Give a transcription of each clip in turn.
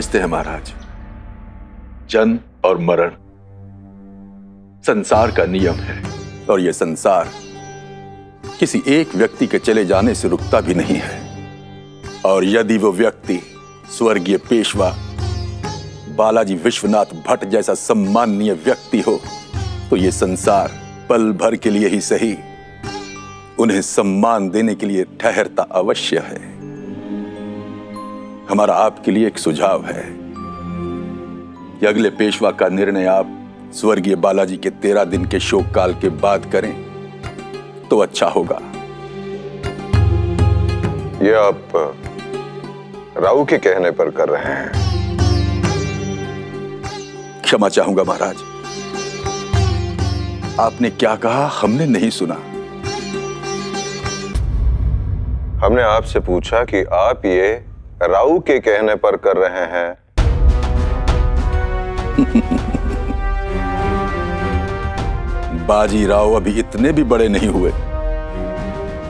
समझते हैं महाराज, जन्म और मरण संसार का नियम है और यह संसार किसी एक व्यक्ति के चले जाने से रुकता भी नहीं है। और यदि वो व्यक्ति स्वर्गीय पेशवा बालाजी विश्वनाथ भट्ट जैसा सम्माननीय व्यक्ति हो तो यह संसार पल भर के लिए ही सही उन्हें सम्मान देने के लिए ठहरता अवश्य है। हमारा आपके लिए एक सुझाव है कि अगले पेशवा का निर्णय आप स्वर्गीय बालाजी के 13 दिन के शोक काल के बाद करें तो अच्छा होगा। ये आप राव के कहने पर कर रहे हैं? क्षमा चाहूंगा महाराज, आपने क्या कहा हमने नहीं सुना। हमने आपसे पूछा कि आप ये राव के कहने पर कर रहे हैं। बाजी राव अभी इतने भी बड़े नहीं हुए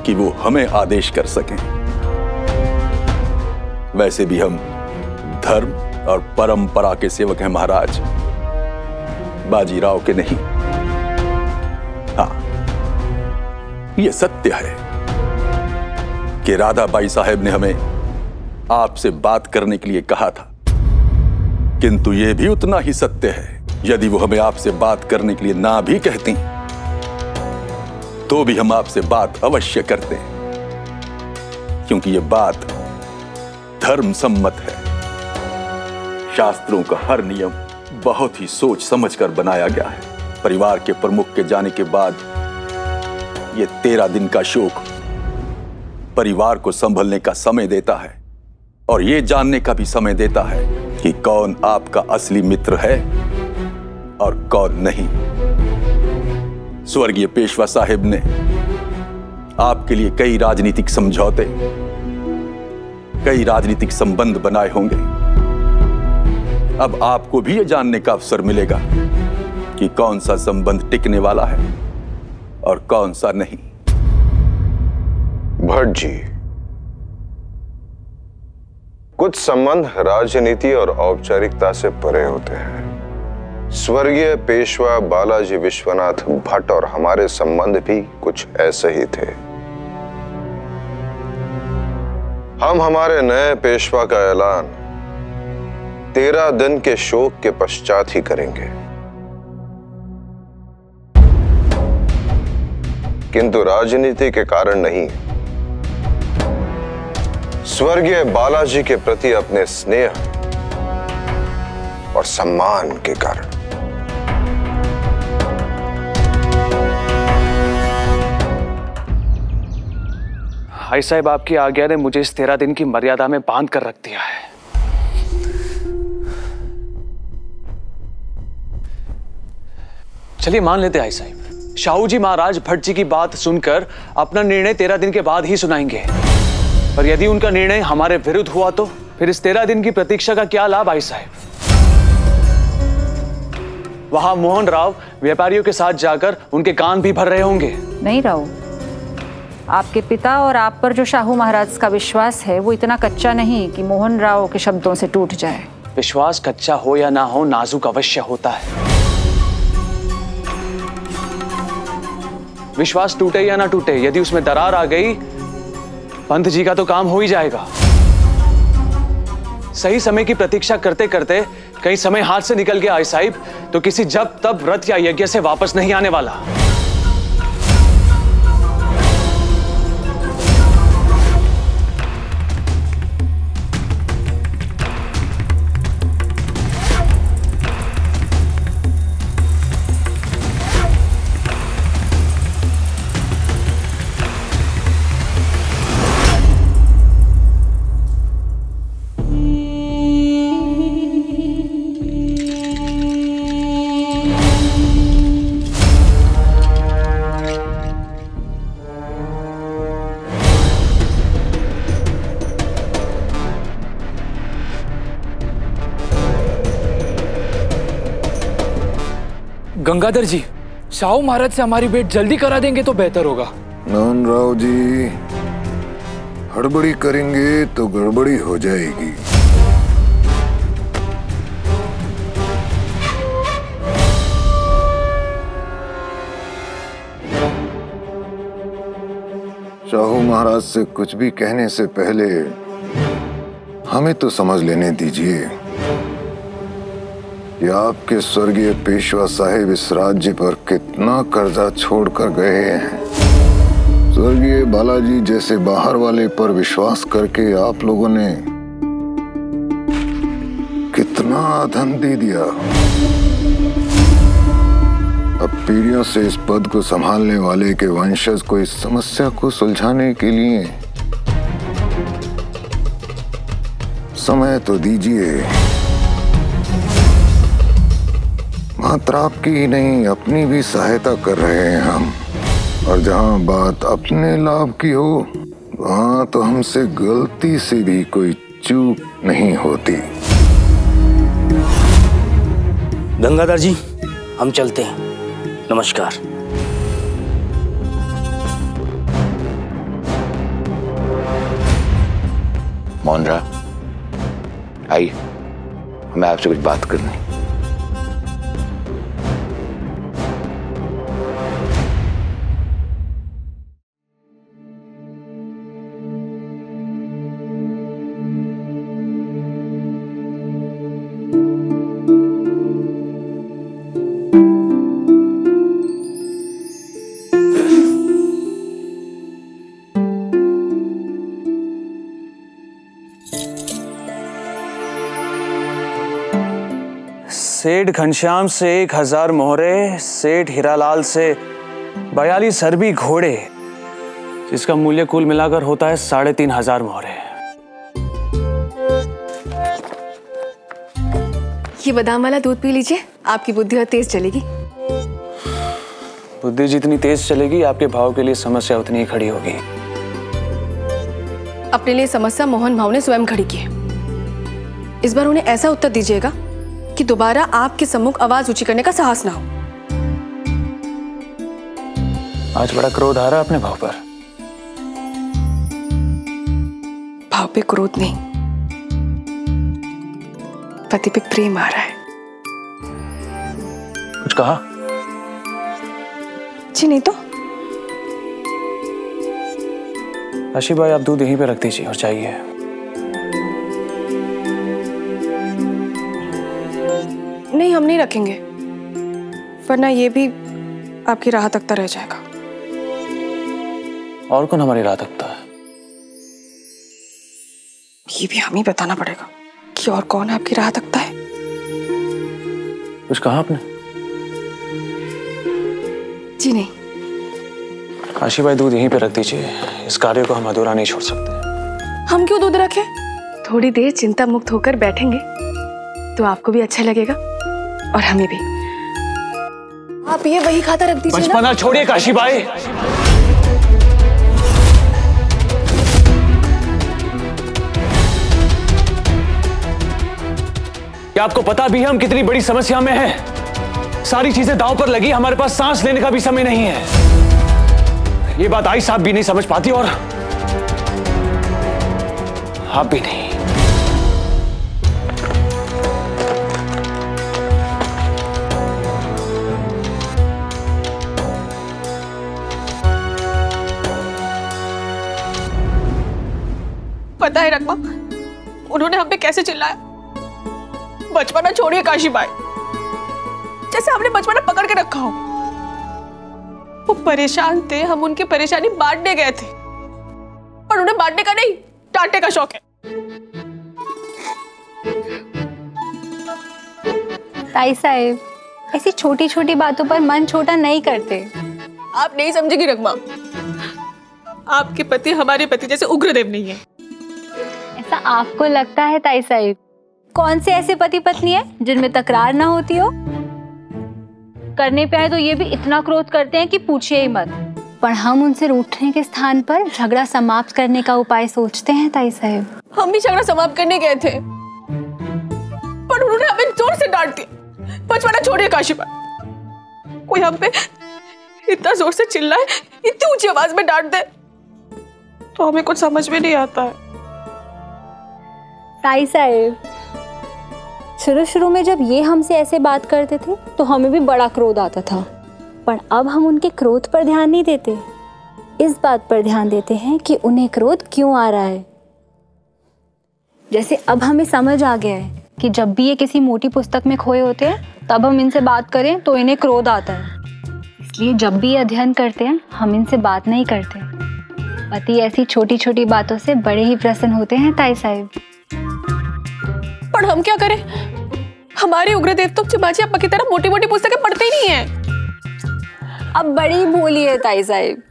कि वो हमें आदेश कर सकें। वैसे भी हम धर्म और परंपरा के सेवक हैं महाराज, बाजीराव के नहीं। हाँ, यह सत्य है कि राधाबाई साहब ने हमें आपसे बात करने के लिए कहा था, किंतु यह भी उतना ही सत्य है यदि वो हमें आपसे बात करने के लिए ना भी कहती तो भी हम आपसे बात अवश्य करते हैं, क्योंकि यह बात धर्म सम्मत है। शास्त्रों का हर नियम बहुत ही सोच समझकर बनाया गया है। परिवार के प्रमुख के जाने के बाद यह 13 दिन का शोक परिवार को संभलने का समय देता है और यह जानने का भी समय देता है कि कौन आपका असली मित्र है और कौन नहीं। स्वर्गीय पेशवा साहिब ने आपके लिए कई राजनीतिक समझौते, कई राजनीतिक संबंध बनाए होंगे। अब आपको भी यह जानने का अवसर मिलेगा कि कौन सा संबंध टिकने वाला है और कौन सा नहीं। भट्ट जी, कुछ संबंध राजनीति और औपचारिकता से परे होते हैं। स्वर्गीय पेशवा बालाजी विश्वनाथ भट्ट और हमारे संबंध भी कुछ ऐसे ही थे। हम हमारे नए पेशवा का ऐलान 13 दिन के शोक के पश्चात ही करेंगे, किंतु राजनीति के कारण नहीं, स्वर्गीय बालाजी के प्रति अपने स्नेह और सम्मान के कारण। भाई साहब, आपकी आज्ञा ने मुझे इस 13 दिन की मर्यादा में बांध कर रख दिया है। चलिए मान लेते आई साहब, शाहू जी महाराज भट्ट जी की बात सुनकर अपना निर्णय 13 दिन के बाद ही सुनाएंगे। पर यदि उनका निर्णय हमारे विरुद्ध हुआ तो फिर इस 13 दिन की प्रतीक्षा का क्या लाभ आई साहब? वहां मोहन राव व्यापारियों के साथ जाकर उनके कान भी भर रहे होंगे। नहीं राव, आपके पिता और आप पर जो शाहू महाराज का विश्वास है वो इतना कच्चा नहीं कि मोहन राव के शब्दों से टूट जाए। विश्वास कच्चा हो या ना हो, नाजुक अवश्य होता है। विश्वास टूटे या ना टूटे, यदि उसमें दरार आ गई, पंत जी का तो काम हो ही जाएगा। सही समय की प्रतीक्षा करते करते कहीं समय हाथ से निकल गया आई साहिब तो किसी जब तब व्रत या यज्ञ से वापस नहीं आने वाला। गंगाधर जी, शाहू महाराज से हमारी भेंट जल्दी करा देंगे तो बेहतर होगा। नंद राव जी, हड़बड़ी करेंगे तो गड़बड़ी हो जाएगी। महाराज से कुछ भी कहने से पहले हमें तो समझ लेने दीजिए कि आपके स्वर्गीय पेशवा साहिब इस राज्य पर कितना कर्जा छोड़कर गए हैं। स्वर्गीय बालाजी जैसे बाहर वाले पर विश्वास करके आप लोगों ने कितना धन दे दिया। अब पीढ़ियों से इस पद को संभालने वाले के वंशज को इस समस्या को सुलझाने के लिए समय तो दीजिए। मात्र आपकी ही नहीं अपनी भी सहायता कर रहे हैं हम, और जहां बात अपने लाभ की हो वहां तो हमसे गलती से भी कोई चूक नहीं होती। गंगाधर जी, हम चलते हैं। नमस्कार। मोहनरा, आइए, हमें आपसे कुछ बात करनी है। सेठ घनश्याम से 1000 मोहरे, सेठ हीरालाल से 42 अरबी घोड़े, जिसका मूल्य कुल मिलाकर होता है 3500 मोहरे। ये बादाम वाला दूध पी लीजिए, आपकी बुद्धि और तेज चलेगी। बुद्धि जितनी तेज चलेगी आपके भाव के लिए समस्या उतनी ही खड़ी होगी। अपने लिए समस्या मोहन भाव ने स्वयं खड़ी की है। इस बार उन्हें ऐसा उत्तर दीजिएगा कि दोबारा आपके सम्मुख आवाज ऊंची करने का साहस ना हो। आज बड़ा क्रोध आ रहा है अपने भाव पर। भाव पे क्रोध नहीं, पति पे प्रेम आ रहा है। कुछ कहा? जी नहीं तो। आशी भाई, आप दूध यहीं पे रख दीजिए और चाहिए। नहीं, हम नहीं रखेंगे, वरना ये भी आपकी राह तकता रह जाएगा। और कौन हमारी राह तकता है? ये भी हम ही बताना पड़ेगा कि और कौन आपकी राह तकता है। कुछ कहा आपने? जी नहीं। आशी भाई, दूध यहीं पे रख दीजिए, इस कार्य को हम अधूरा नहीं छोड़ सकते। हम क्यों दूध रखें? थोड़ी देर चिंता मुक्त होकर बैठेंगे तो आपको भी अच्छा लगेगा और हमें भी। आप ये वही खाता रख दीजिए। बचपना छोड़िए काशी भाई। क्या आपको पता भी है हम कितनी बड़ी समस्या में हैं? सारी चीजें दांव पर लगी, हमारे पास सांस लेने का भी समय नहीं है। ये बात आई साहब भी नहीं समझ पाती और आप भी नहीं। पता है रकमा, उन्होंने हम पे कैसे चिल्लाया। बचपना छोड़िए काशी भाई, जैसे हमने बचपना पकड़ के रखा हो। वो परेशान थे, हम उनकी परेशानी बांटने गए थे, और उन्हें बांटने का नहीं, डांटने का शौक है। ताई साहिब, ऐसी छोटी छोटी बातों पर मन छोटा नहीं करते। आप नहीं समझेगी रकमा, आपके पति हमारे पति जैसे उग्रदेव नहीं है। ऐसा आपको लगता है ताई साहिब? कौन से ऐसे पति पत्नी है जिनमें तकरार ना होती हो? करने पे आए तो ये भी इतना क्रोध करते हैं कि पूछिए ही मत। पर हम उनसे रूठने के स्थान पर झगड़ा समाप्त करने का उपाय सोचते हैं ताई साहिब। हम भी झगड़ा समाप्त करने गए थे, पर उन्होंने हमें जोर से डांट दिया। बचपना छोड़िए काशी पर, कोई हम पे इतना जोर से चिल्लाए, इतनी ऊंची आवाज में डांट दे, तो हमें कुछ समझ में नहीं आता है। ताई साहिब, शुरू शुरू में जब ये हमसे ऐसे बात करते थे तो हमें भी बड़ा क्रोध आता था, पर अब हम उनके क्रोध पर ध्यान नहीं देते। इस बात पर ध्यान देते हैं कि उन्हें क्रोध क्यों आ रहा है। जैसे अब हमें समझ आ गया है कि जब भी ये किसी मोटी पुस्तक में खोए होते हैं तब हम इनसे बात करें तो इन्हें क्रोध आता है। इसलिए जब भी ये अध्ययन करते हैं हम इनसे बात नहीं करते। पति ऐसी छोटी छोटी बातों से बड़े ही प्रसन्न होते हैं ताई साहिब। पर हम क्या करें? हमारे उग्रदेव तो चिमाची अप्पा की तरह मोटी मोटी पुस्तकें पढ़ते ही नहीं है। अब बड़ी भूली है ताई साहिब।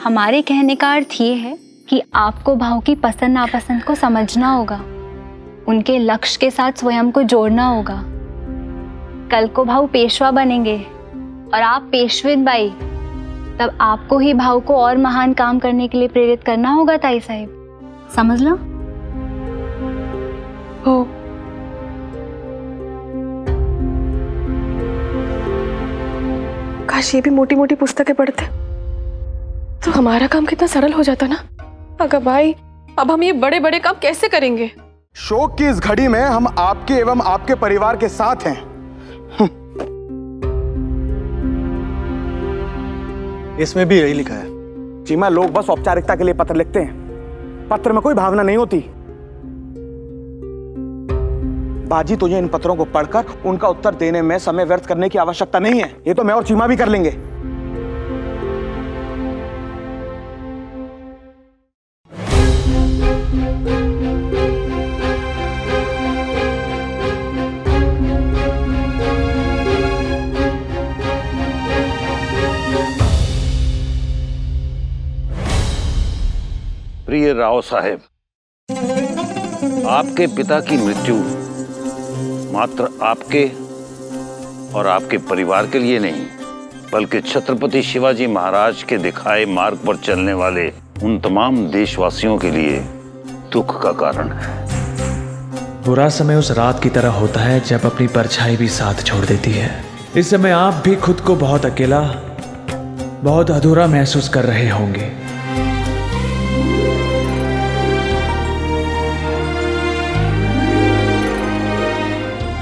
हमारे कहने का अर्थ ये है कि आपको भाव की पसंद नापसंद को समझना होगा, उनके लक्ष्य के साथ स्वयं को जोड़ना होगा। कल को भाव पेशवा बनेंगे और आप पेशविन बाई, तब आपको ही भाव को और महान काम करने के लिए प्रेरित करना होगा ताई साहिब, समझ लो। हो काश ये भी मोटी मोटी पुस्तकें पढ़ते तो हमारा काम कितना सरल हो जाता ना। अगर भाई अब हम ये बड़े बड़े काम कैसे करेंगे? शोक की इस घड़ी में हम आपके एवं आपके परिवार के साथ हैं। इसमें भी यही लिखा है। चीमा, लोग बस औपचारिकता के लिए पत्र लिखते हैं, पत्र में कोई भावना नहीं होती। बाजी, तुझे इन पत्रों को पढ़कर उनका उत्तर देने में समय व्यर्थ करने की आवश्यकता नहीं है। ये तो मैं और चीमा भी कर लेंगे। प्रिय राव साहेब, आपके पिता की मृत्यु मात्र आपके और आपके परिवार के लिए नहीं, बल्कि छत्रपति शिवाजी महाराज के दिखाए मार्ग पर चलने वाले उन तमाम देशवासियों के लिए दुख का कारण है। बुरा समय उस रात की तरह होता है जब अपनी परछाई भी साथ छोड़ देती है। इस समय आप भी खुद को बहुत अकेला, बहुत अधूरा महसूस कर रहे होंगे।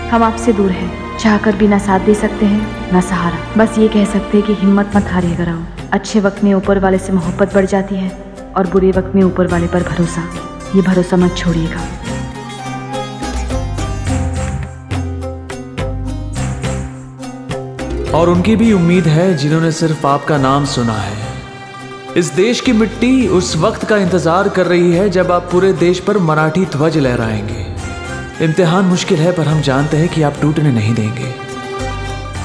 हम आपसे दूर हैं, चाहकर भी ना साथ दे सकते हैं ना सहारा। बस ये कह सकते हैं कि हिम्मत मत हारिएगा राव। अच्छे वक्त में ऊपर वाले से मोहब्बत बढ़ जाती है और बुरे वक्त में ऊपर वाले पर भरोसा, ये भरोसा मत छोड़िएगा। और उनकी भी उम्मीद है जिन्होंने सिर्फ आपका नाम सुना है। इस देश की मिट्टी उस वक्त का इंतजार कर रही है जब आप पूरे देश पर मराठी ध्वज लहराएंगे। इम्तिहान मुश्किल है, पर हम जानते हैं कि आप टूटने नहीं देंगे,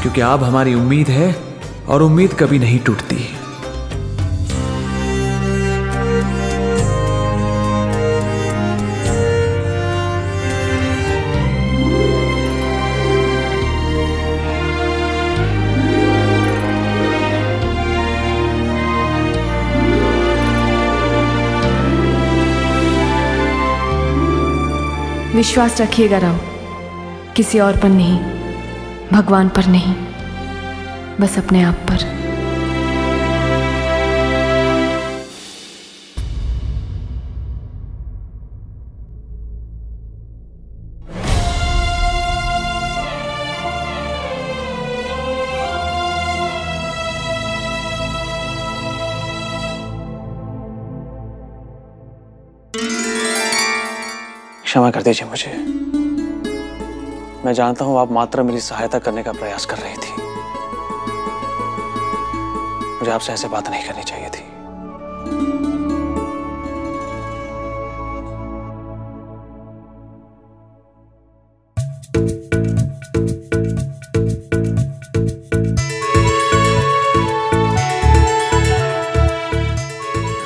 क्योंकि आप हमारी उम्मीद है और उम्मीद कभी नहीं टूटती। विश्वास रखिएगा राव, किसी और पर नहीं, भगवान पर नहीं, बस अपने आप पर। क्षमा कर दीजिए मुझे। मैं जानता हूं आप मात्र मेरी सहायता करने का प्रयास कर रही थी। मुझे आपसे ऐसे बात नहीं करनी चाहिए थी।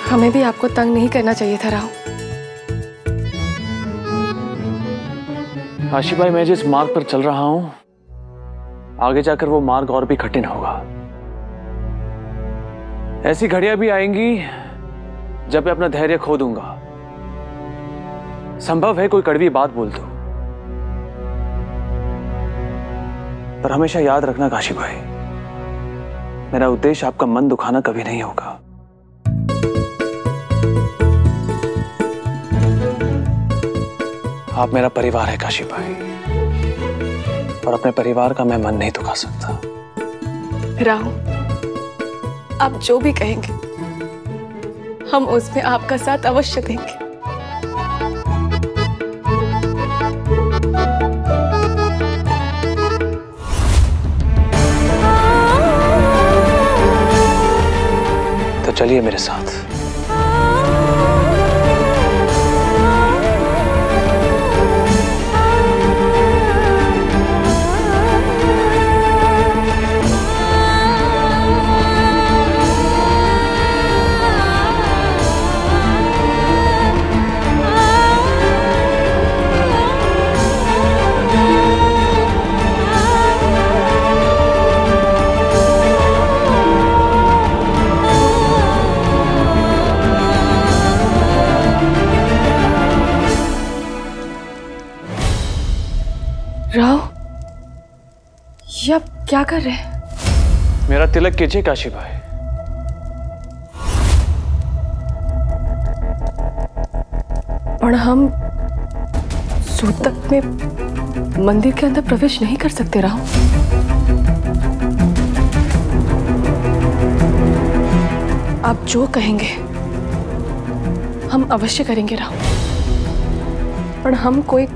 हमें भी आपको तंग नहीं करना चाहिए था राव। काशी भाई, मैं जिस मार्ग पर चल रहा हूं, आगे जाकर वो मार्ग और भी कठिन होगा। ऐसी घड़ियां भी आएंगी जब मैं अपना धैर्य खो दूंगा। संभव है कोई कड़वी बात बोल दूं, पर हमेशा याद रखना काशी भाई, मेरा उद्देश्य आपका मन दुखाना कभी नहीं होगा। आप मेरा परिवार है काशी भाई, और अपने परिवार का मैं मन नहीं दुखा सकता। राव, आप जो भी कहेंगे हम उसमें आपका साथ अवश्य देंगे। तो चलिए मेरे साथ। राव, ये आप क्या कर रहे हैं? मेरा तिलक कीजिए काशी भाई। और हम सूतक में मंदिर के अंदर प्रवेश नहीं कर सकते राव? आप जो कहेंगे हम अवश्य करेंगे राव, पर हम कोई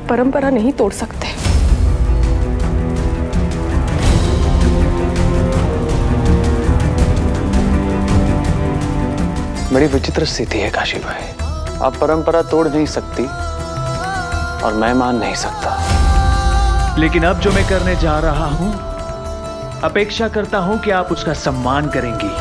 परंपरा नहीं तोड़ सकते। बड़ी विचित्र स्थिति है काशी भाई। आप परंपरा तोड़ नहीं सकती और मैं मान नहीं सकता। लेकिन अब जो मैं करने जा रहा हूं, अपेक्षा करता हूं कि आप उसका सम्मान करेंगी।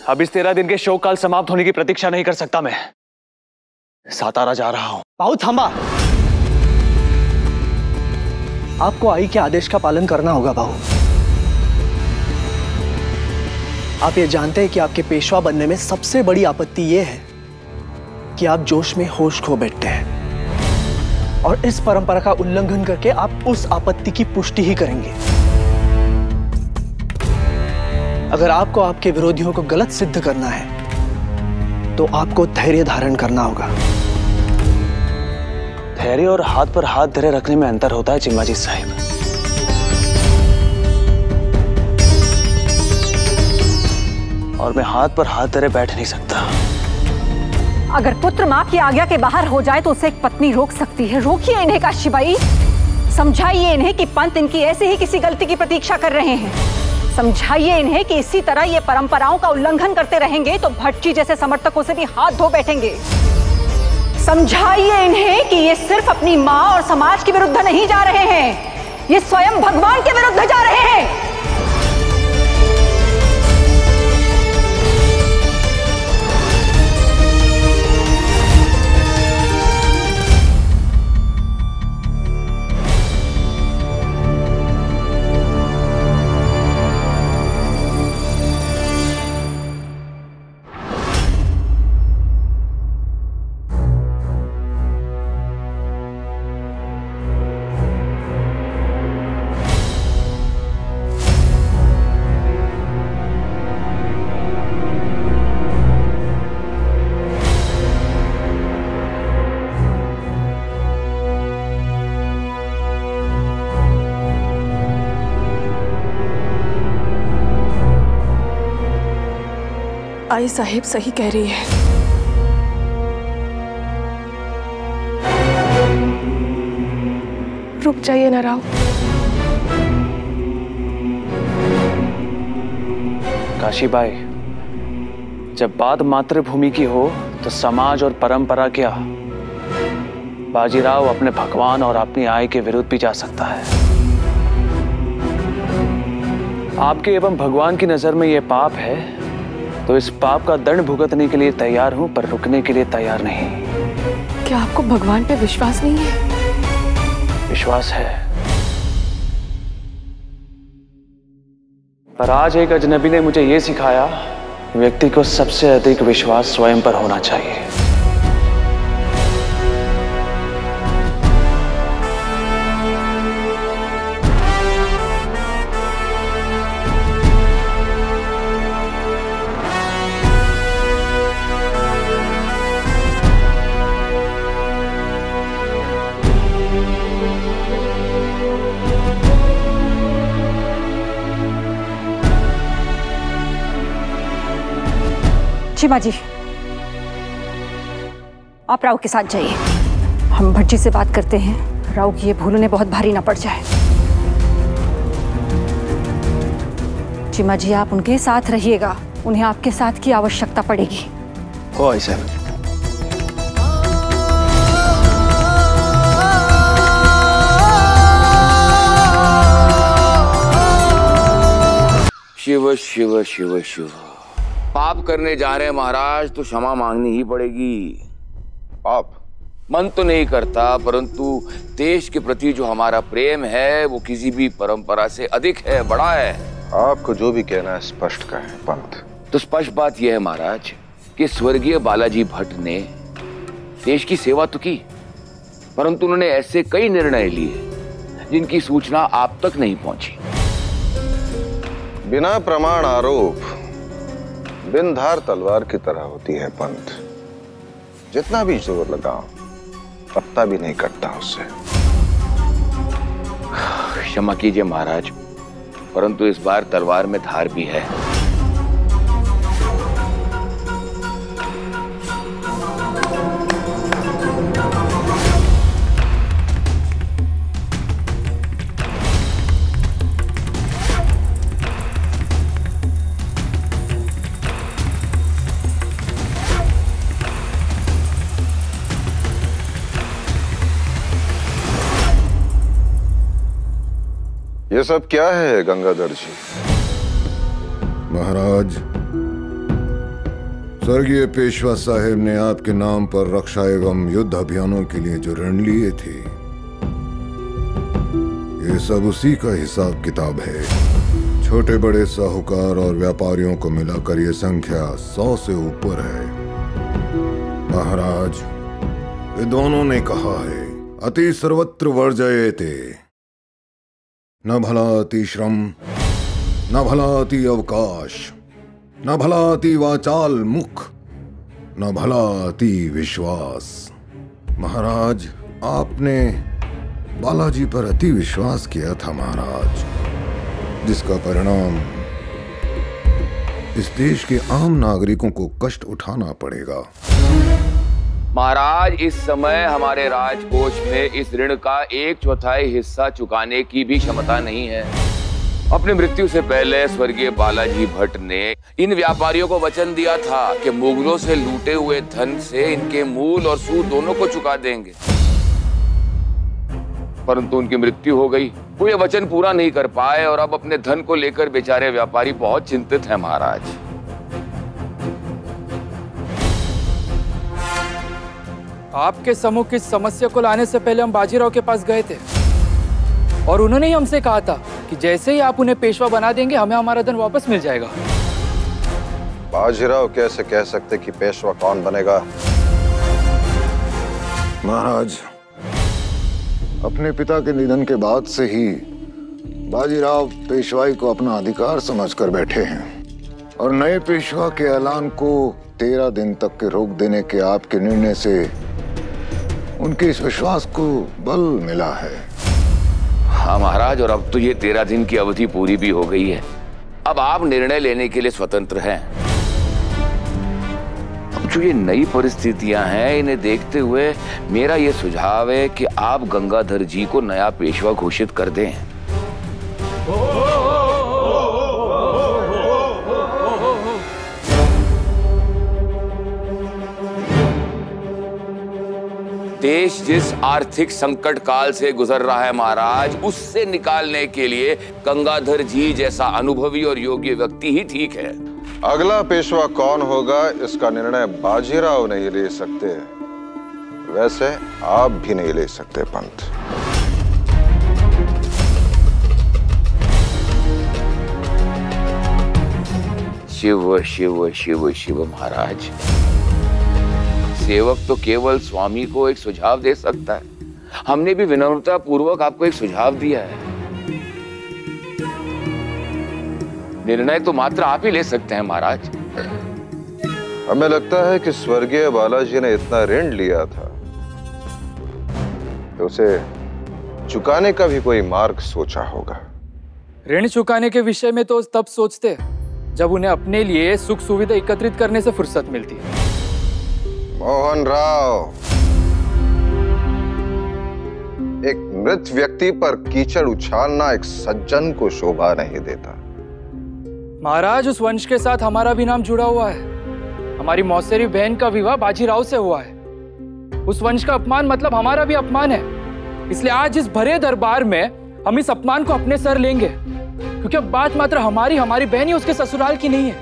अब इस 13 दिन के शोक काल समाप्त होने की प्रतीक्षा नहीं कर सकता मैं। सातारा जा रहा हूं। बाहु थांबा। आपको आई के आदेश का पालन करना होगा बाहु। आप ये जानते हैं कि आपके पेशवा बनने में सबसे बड़ी आपत्ति ये है कि आप जोश में होश खो बैठते हैं और इस परंपरा का उल्लंघन करके आप उस आपत्ति की पुष्टि ही करेंगे। अगर आपको आपके विरोधियों को गलत सिद्ध करना है तो आपको धैर्य धारण करना होगा। धैर्य और हाथ पर हाथ धरे रखने में अंतर होता है चिम्माजी साहिब। और मैं हाथ पर हाथ धरे बैठ नहीं सकता। अगर पुत्र मां की आज्ञा के बाहर हो जाए तो उसे एक पत्नी रोक सकती है। रोकिए इन्हें काशीबाई, समझाइए इन्हें कि पंत इनकी ऐसे ही किसी गलती की प्रतीक्षा कर रहे हैं। समझाइए इन्हें कि इसी तरह ये परंपराओं का उल्लंघन करते रहेंगे तो भट्टी जैसे समर्थकों से भी हाथ धो बैठेंगे। समझाइए इन्हें कि ये सिर्फ अपनी मां और समाज के विरुद्ध नहीं जा रहे हैं, ये स्वयं भगवान के विरुद्ध जा रहे हैं। आई साहिब सही कह रही है। रुक जाइए ना राव। काशीबाई, जब बात मातृभूमि की हो तो समाज और परंपरा क्या, बाजीराव अपने भगवान और अपनी आय के विरुद्ध भी जा सकता है। आपके एवं भगवान की नजर में यह पाप है तो इस पाप का दंड भुगतने के लिए तैयार हूं, पर रुकने के लिए तैयार नहीं। क्या आपको भगवान पे विश्वास नहीं है? विश्वास है, पर आज एक अजनबी ने मुझे यह सिखाया, व्यक्ति को सबसे अधिक विश्वास स्वयं पर होना चाहिए। चिमा जी, आप राव के साथ जाइए। हम भट्ट जी से बात करते हैं, राव की ये भूल उन्हें बहुत भारी ना पड़ जाए। चिमा जी, आप उनके साथ रहिएगा, उन्हें आपके साथ की आवश्यकता पड़ेगी। हो आई साहब। शिव शिव शिव शिव। पाप करने जा रहे हैं महाराज तो क्षमा मांगनी ही पड़ेगी। पाप मन तो नहीं करता, परंतु देश के प्रति जो हमारा प्रेम है वो किसी भी परंपरा से अधिक है, बड़ा है। आपको जो भी कहना है स्पष्ट कहें पंत। तो स्पष्ट बात यह है महाराज कि स्वर्गीय बालाजी भट्ट ने देश की सेवा तो की, परंतु उन्होंने ऐसे कई निर्णय लिए जिनकी सूचना आप तक नहीं पहुंची। बिना प्रमाण आरोप बिन धार तलवार की तरह होती है पंत। जितना भी जोर लगाओ पत्ता भी नहीं कटता उससे। क्षमा कीजिए महाराज, परंतु इस बार तलवार में धार भी है। ये सब क्या है गंगाधर जी? महाराज, स्वर्गीय पेशवा साहेब ने आपके नाम पर रक्षा एवं युद्ध अभियानों के लिए जो ऋण लिए थे, ये सब उसी का हिसाब किताब है। छोटे बड़े साहूकार और व्यापारियों को मिलाकर ये संख्या 100 से ऊपर है। महाराज, विद्वानों ने कहा है, अति सर्वत्र वर्जयेते, न भला अति श्रम, न भला अति अवकाश, न भला अति वाचाल मुख, न भला अति विश्वास। महाराज, आपने बालाजी पर अति विश्वास किया था महाराज, जिसका परिणाम इस देश के आम नागरिकों को कष्ट उठाना पड़ेगा। महाराज, इस समय हमारे राजकोष में इस ऋण का 1/4 हिस्सा चुकाने की भी क्षमता नहीं है। अपनी मृत्यु से पहले स्वर्गीय बालाजी भट्ट ने इन व्यापारियों को वचन दिया था कि मुगलों से लूटे हुए धन से इनके मूल और सूद दोनों को चुका देंगे, परंतु उनकी मृत्यु हो गई। वो ये वचन पूरा नहीं कर पाए और अब अपने धन को लेकर बेचारे व्यापारी बहुत चिंतित हैं महाराज। आपके सम्मुख इस समस्या को लाने से पहले हम बाजीराव के पास गए थे और उन्होंने ही हमसे कहा था कि जैसे ही आप उन्हें पेशवा बना देंगे हमें हमारा धन वापस मिल जाएगा। बाजीराव कैसे कह सकते कि पेशवा कौन बनेगा? महाराज, अपने पिता के निधन के बाद से ही बाजीराव पेशवाई को अपना अधिकार समझकर बैठे हैं और नए पेशवा के ऐलान को 13 दिन तक के रोक देने के आपके निर्णय से उनके इस विश्वास को बल मिला है। हाँ महाराज, और अब तो ये 13 दिन की अवधि पूरी भी हो गई है। अब आप निर्णय लेने के लिए स्वतंत्र हैं। अब जो ये नई परिस्थितियां हैं, इन्हें देखते हुए मेरा ये सुझाव है कि आप गंगाधर जी को नया पेशवा घोषित कर दें। देश जिस आर्थिक संकट काल से गुजर रहा है महाराज, उससे निकालने के लिए गंगाधर जी जैसा अनुभवी और योग्य व्यक्ति ही ठीक है। अगला पेशवा कौन होगा इसका निर्णय बाजीराव नहीं ले सकते, वैसे आप भी नहीं ले सकते पंत। शिव शिव शिव शिव महाराज, सेवक तो केवल स्वामी को एक सुझाव दे सकता है। हमने भी विनम्रता पूर्वक आपको एक सुझाव दिया है, निर्णय तो मात्र आप ही ले सकते हैं महाराज। हमें लगता है कि स्वर्गीय बालाजी ने इतना ऋण लिया था तो उसे चुकाने का भी कोई मार्ग सोचा होगा। ऋण चुकाने के विषय में तो तब सोचते जब उन्हें अपने लिए सुख सुविधा एकत्रित करने से फुर्सत मिलती है। मोहन राव, एक मृत व्यक्ति पर कीचड़ उछालना एक सज्जन को शोभा नहीं देता। महाराज, उस वंश के साथ हमारा भी नाम जुड़ा हुआ है। हमारी मौसेरी बहन का विवाह बाजीराव से हुआ है। उस वंश का अपमान मतलब हमारा भी अपमान है। इसलिए आज इस भरे दरबार में हम इस अपमान को अपने सर लेंगे, क्योंकि अब बात मात्र हमारी बहन ही उसके ससुराल की नहीं है,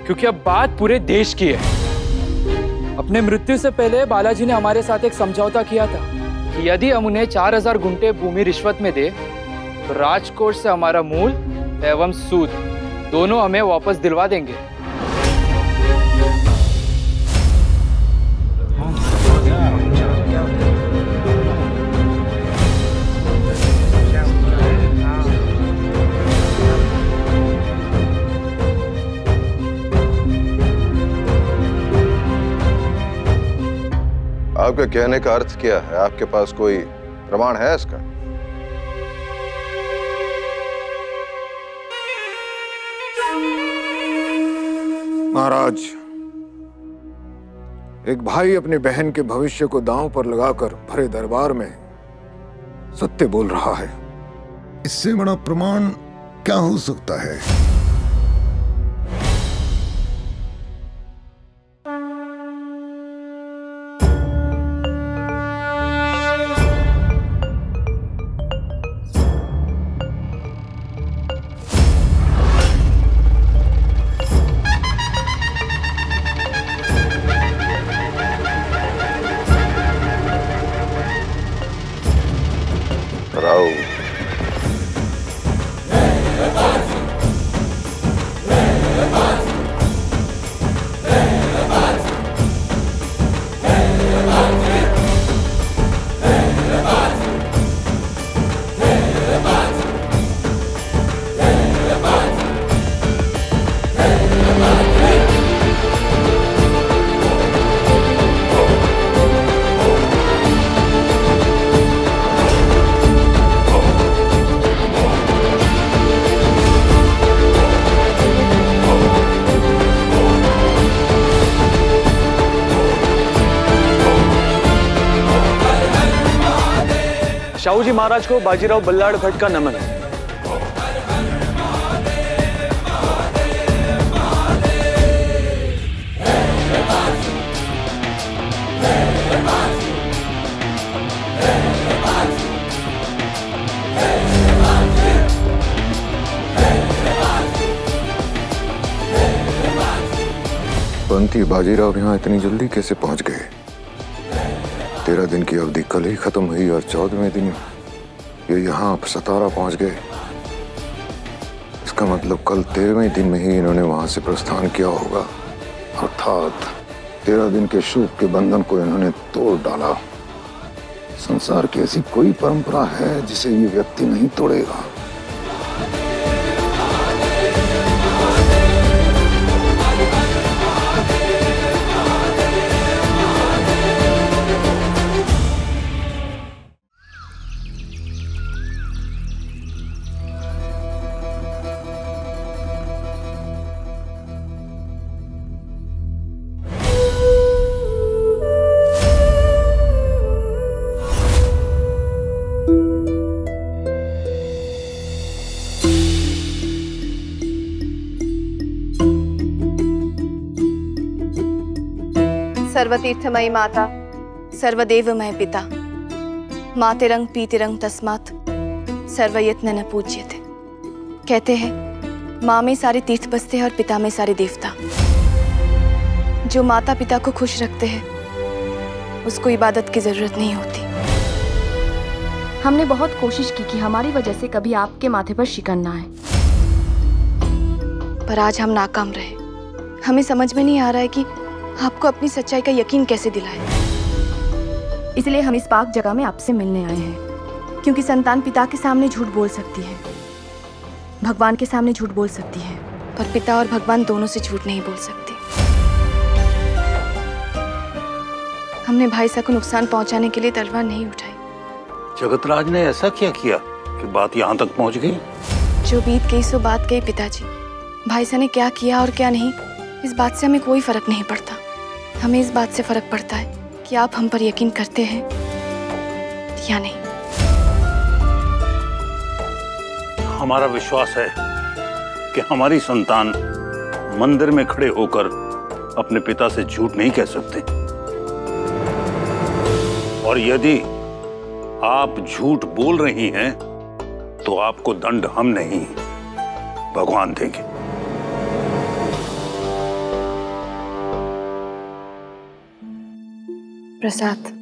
क्योंकि अब बात पूरे देश की है। अपने मृत्यु से पहले बालाजी ने हमारे साथ एक समझौता किया था कि यदि हम उन्हें 4000 गुंठे भूमि रिश्वत में दे तो राजकोष से हमारा मूल एवं सूद दोनों हमें वापस दिलवा देंगे। आपके कहने का अर्थ क्या है? आपके पास कोई प्रमाण है इसका? महाराज, एक भाई अपनी बहन के भविष्य को दांव पर लगाकर भरे दरबार में सत्य बोल रहा है। इससे बड़ा प्रमाण क्या हो सकता है? शाहू जी महाराज को बाजीराव बल्लाड़ भट्ट का नमन। पंथी बाजीराव यहाँ इतनी जल्दी कैसे पहुंच गए? 13 दिन की अवधि कल ही खत्म हुई और 14वें दिन ये यहाँ सतारा पहुंच गए। इसका मतलब कल 13वें दिन में ही इन्होंने वहां से प्रस्थान किया होगा, अर्थात 13 दिन के शोक के बंधन को इन्होंने तोड़ डाला। संसार की ऐसी कोई परंपरा है जिसे ये व्यक्ति नहीं तोड़ेगा। सर्वतीर्थमयी माता, सर्वदेवमय पिता, मातेरंग पीतिरंग तस्मात् सर्वयत्न न पूज्यते। कहते हैं माँ में सारे तीर्थ बसते हैं और पिता में सारे देवता। जो माता पिता को खुश रखते हैं उसको इबादत की जरूरत नहीं होती। हमने बहुत कोशिश की कि हमारी वजह से कभी आपके माथे पर शिकन ना आए, पर आज हम नाकाम रहे। हमें समझ में नहीं आ रहा है कि आपको अपनी सच्चाई का यकीन कैसे दिलाए। इसलिए हम इस पाक जगह में आपसे मिलने आए हैं, क्योंकि संतान पिता के सामने झूठ बोल सकती है, भगवान के सामने झूठ बोल सकती है, पर पिता और भगवान दोनों से झूठ नहीं बोल सकती। हमने भाई साहब को नुकसान पहुंचाने के लिए तलवार नहीं उठाई। जगतराज ने ऐसा क्या किया कि बात यहाँ तक पहुँच गई? जो बीत गई सो बात गई पिताजी। भाई साहब ने क्या किया और क्या नहीं, इस बात से हमें कोई फर्क नहीं पड़ता। हमें इस बात से फर्क पड़ता है कि आप हम पर यकीन करते हैं या नहीं। हमारा विश्वास है कि हमारी संतान मंदिर में खड़े होकर अपने पिता से झूठ नहीं कह सकते, और यदि आप झूठ बोल रही हैं तो आपको दंड हम नहीं, भगवान देंगे। प्रसाद,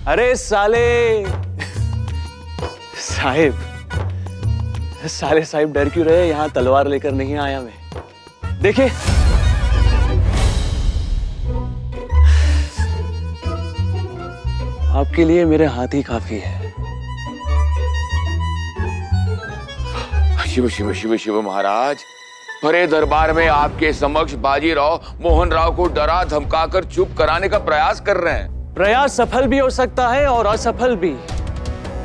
अरे साले साहिब डर क्यों रहे? यहाँ तलवार लेकर नहीं आया मैं। देखिए, आपके लिए मेरे हाथ ही काफी है। शिव शिव शिव शिव महाराज, भरे दरबार में आपके समक्ष बाजीराव मोहन राव को डरा धमकाकर चुप कराने का प्रयास कर रहे हैं। प्रयास सफल भी हो सकता है और असफल भी,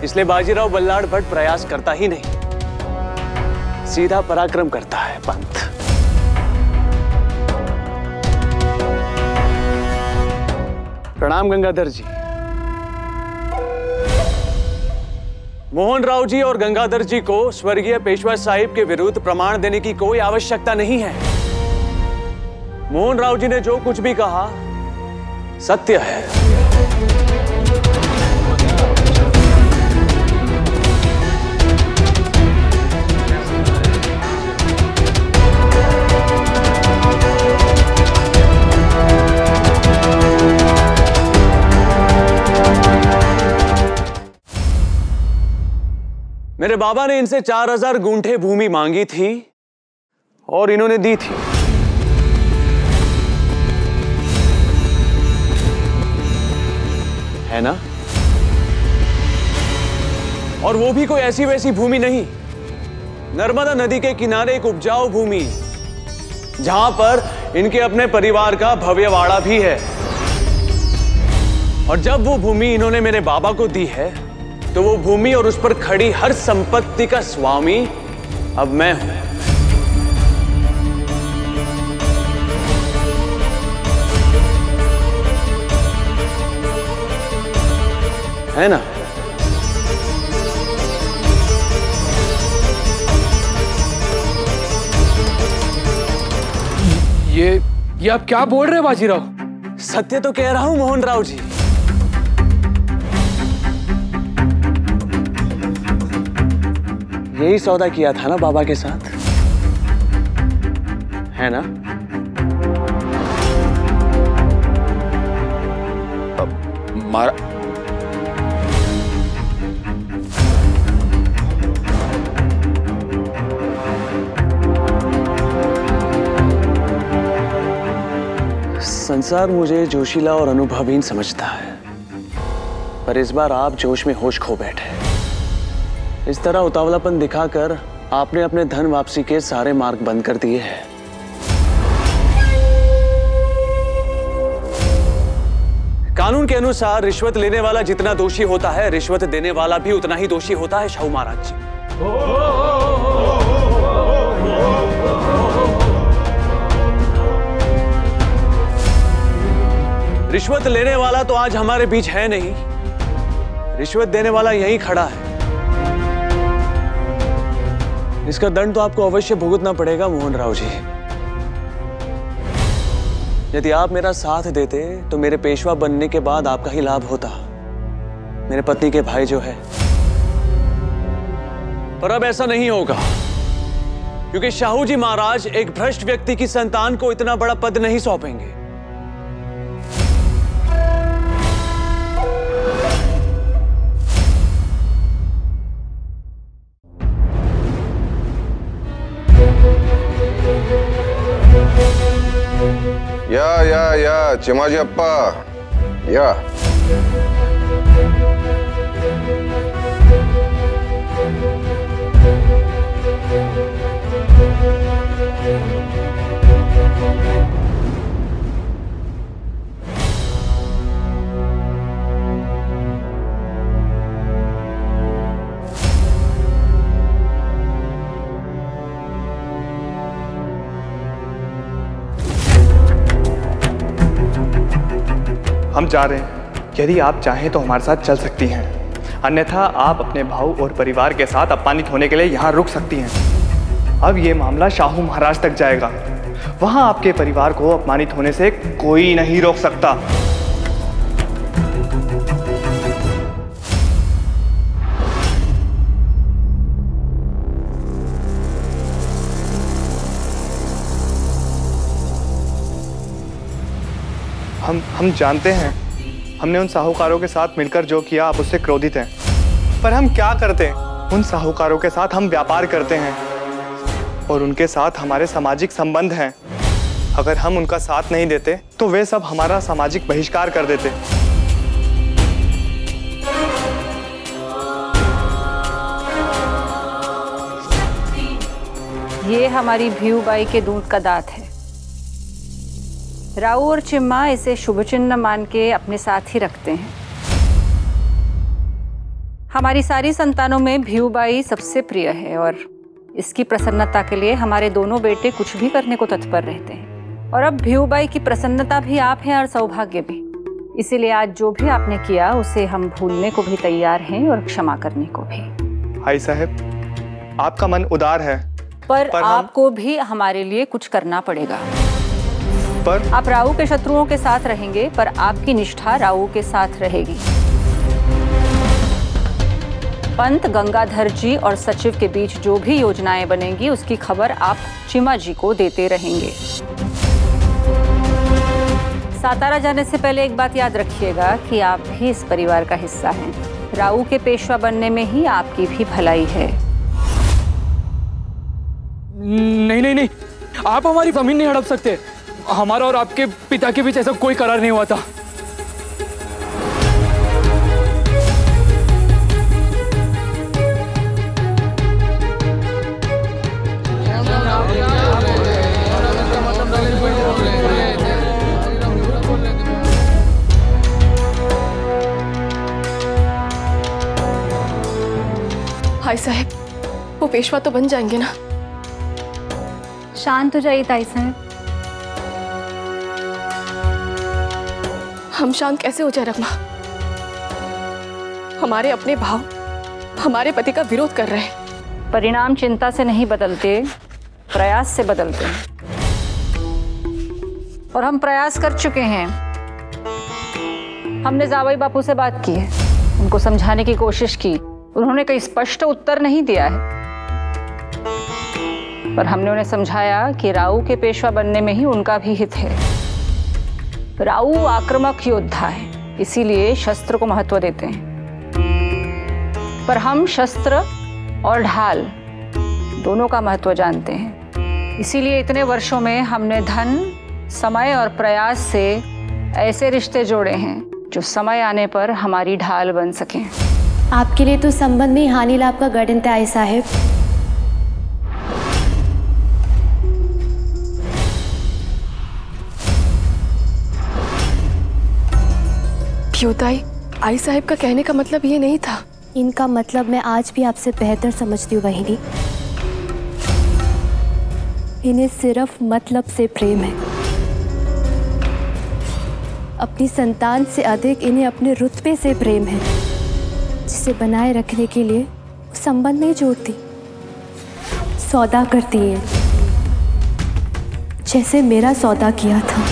इसलिए बाजीराव बल्लाड़ भट्ट प्रयास करता ही नहीं, सीधा पराक्रम करता है। पंत, प्रणाम गंगाधर जी। मोहन राव जी और गंगाधर जी को स्वर्गीय पेशवा साहिब के विरुद्ध प्रमाण देने की कोई आवश्यकता नहीं है। मोहन राव जी ने जो कुछ भी कहा सत्य है। मेरे बाबा ने इनसे 4000 गुंठे भूमि मांगी थी और इन्होंने दी थी। है ना? और वो भी कोई ऐसी वैसी भूमि नहीं, नर्मदा नदी के किनारे एक उपजाऊ भूमि, जहां पर इनके अपने परिवार का भव्यवाड़ा भी है। और जब वो भूमि इन्होंने मेरे बाबा को दी है, तो वो भूमि और उस पर खड़ी हर संपत्ति का स्वामी अब मैं हूं। है ना? ये आप क्या बोल रहे हैं बाजीराव? सत्य तो कह रहा हूं मोहन राव जी। यही सौदा किया था ना बाबा के साथ, है ना? मारा संसार मुझे जोशीला और अनुभवहीन समझता है, पर इस बार आप जोश में होश खो बैठे। इस तरह उतावलापन दिखाकर आपने अपने धन वापसी के सारे मार्ग बंद कर दिए हैं। कानून के अनुसार रिश्वत लेने वाला जितना दोषी होता है, रिश्वत देने वाला भी उतना ही दोषी होता है। शाहू महाराज जी, रिश्वत लेने वाला तो आज हमारे बीच है नहीं, रिश्वत देने वाला यहीं खड़ा है। इसका दंड तो आपको अवश्य भुगतना पड़ेगा मोहन राव जी। यदि आप मेरा साथ देते तो मेरे पेशवा बनने के बाद आपका ही लाभ होता, मेरे पत्नी के भाई जो है। पर अब ऐसा नहीं होगा, क्योंकि शाहू जी महाराज एक भ्रष्ट व्यक्ति की संतान को इतना बड़ा पद नहीं सौंपेंगे। या चिमाजी अप्पा, या हम जा रहे हैं। यदि आप चाहें तो हमारे साथ चल सकती हैं, अन्यथा आप अपने भाऊ और परिवार के साथ अपमानित होने के लिए यहाँ रुक सकती हैं। अब ये मामला शाहू महाराज तक जाएगा, वहाँ आपके परिवार को अपमानित होने से कोई नहीं रोक सकता। हम जानते हैं हमने उन साहूकारों के साथ मिलकर जो किया, आप उससे क्रोधित हैं, पर हम क्या करते हैं? उन साहूकारों के साथ हम व्यापार करते हैं और उनके साथ हमारे सामाजिक संबंध हैं। अगर हम उनका साथ नहीं देते तो वे सब हमारा सामाजिक बहिष्कार कर देते। ये हमारी भीऊबाई के दूध का दांत है। राऊ और चिम्मा इसे शुभ चिन्ह मान के अपने साथ ही रखते हैं। हमारी सारी संतानों में भीऊबाई सबसे प्रिय है और इसकी प्रसन्नता के लिए हमारे दोनों बेटे कुछ भी करने को तत्पर रहते हैं। और अब भीऊबाई की प्रसन्नता भी आप हैं और सौभाग्य भी। इसीलिए आज जो भी आपने किया उसे हम भूलने को भी तैयार हैं और क्षमा करने को भी। आई साहब, आपका मन उदार है, पर आपको भी हमारे लिए कुछ करना पड़ेगा। आप राऊ के शत्रुओं के साथ रहेंगे, पर आपकी निष्ठा राऊ के साथ रहेगी। पंत, गंगाधर जी और सचिव के बीच जो भी योजनाएं बनेंगी उसकी खबर आप चिमा जी को देते रहेंगे। सातारा जाने से पहले एक बात याद रखिएगा कि आप भी इस परिवार का हिस्सा हैं। राऊ के पेशवा बनने में ही आपकी भी भलाई है। नहीं नहीं नहीं, आप हमारी जमीन नहीं हड़प सकते। हमारा और आपके पिता के बीच ऐसा कोई करार नहीं हुआ था। भाई साहब, वो पेशवा तो बन जाएंगे ना? शांत हो जाइए ताई साहब। हम शांत कैसे हो जाए रखमा? हमारे अपने भाव हमारे पति का विरोध कर रहे हैं। परिणाम चिंता से नहीं बदलते, प्रयास से बदलते हैं। और हम प्रयास कर चुके हैं। हमने जावई बापू से बात की है, उनको समझाने की कोशिश की। उन्होंने कोई स्पष्ट उत्तर नहीं दिया है, पर हमने उन्हें समझाया कि राऊ के पेशवा बनने में ही उनका भी हित है। राऊ आक्रामक योद्धा है, इसीलिए शस्त्र को महत्व देते हैं, पर हम शस्त्र और ढाल दोनों का महत्व जानते हैं। इसीलिए इतने वर्षों में हमने धन, समय और प्रयास से ऐसे रिश्ते जोड़े हैं जो समय आने पर हमारी ढाल बन सकें। आपके लिए तो संबंध में हानि लाभ का गठन है साहब। भ्यूताई, आई साहब का कहने का मतलब ये नहीं था। इनका मतलब मैं आज भी आपसे बेहतर समझती हूँ बहिनी। इन्हें सिर्फ मतलब से प्रेम है। अपनी संतान से अधिक इन्हें अपने रुतबे से प्रेम है, जिसे बनाए रखने के लिए संबंध नहीं जोड़ती, सौदा करती है, जैसे मेरा सौदा किया था।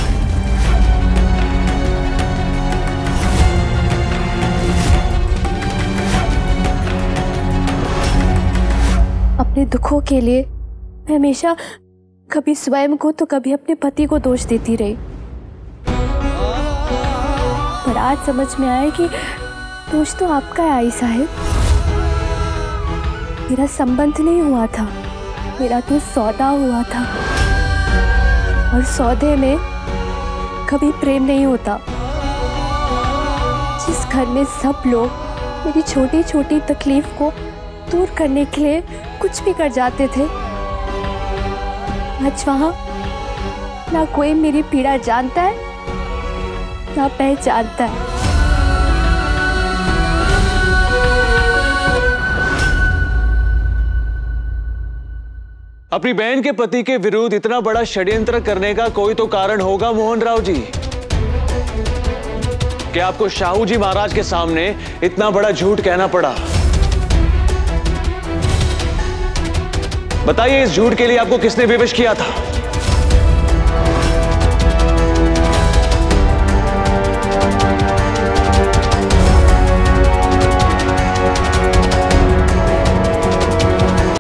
अपने दुखों के लिए मैं हमेशा कभी स्वयं को तो कभी अपने पति को दोष देती रही। पर आज समझ में आया कि दोष तो आपका है आई साहिब। मेरा संबंध नहीं हुआ था, मेरा तो सौदा हुआ था, और सौदे में कभी प्रेम नहीं होता। जिस घर में सब लोग मेरी छोटी छोटी तकलीफ को दूर करने के लिए कुछ भी कर जाते थे, आज वहां ना कोई मेरी पीड़ा जानता है ना पहचानता है। अपनी बहन के पति के विरुद्ध इतना बड़ा षड्यंत्र करने का कोई तो कारण होगा मोहन राव जी, कि आपको शाहू जी महाराज के सामने इतना बड़ा झूठ कहना पड़ा। बताइए, इस झूठ के लिए आपको किसने विवश किया था?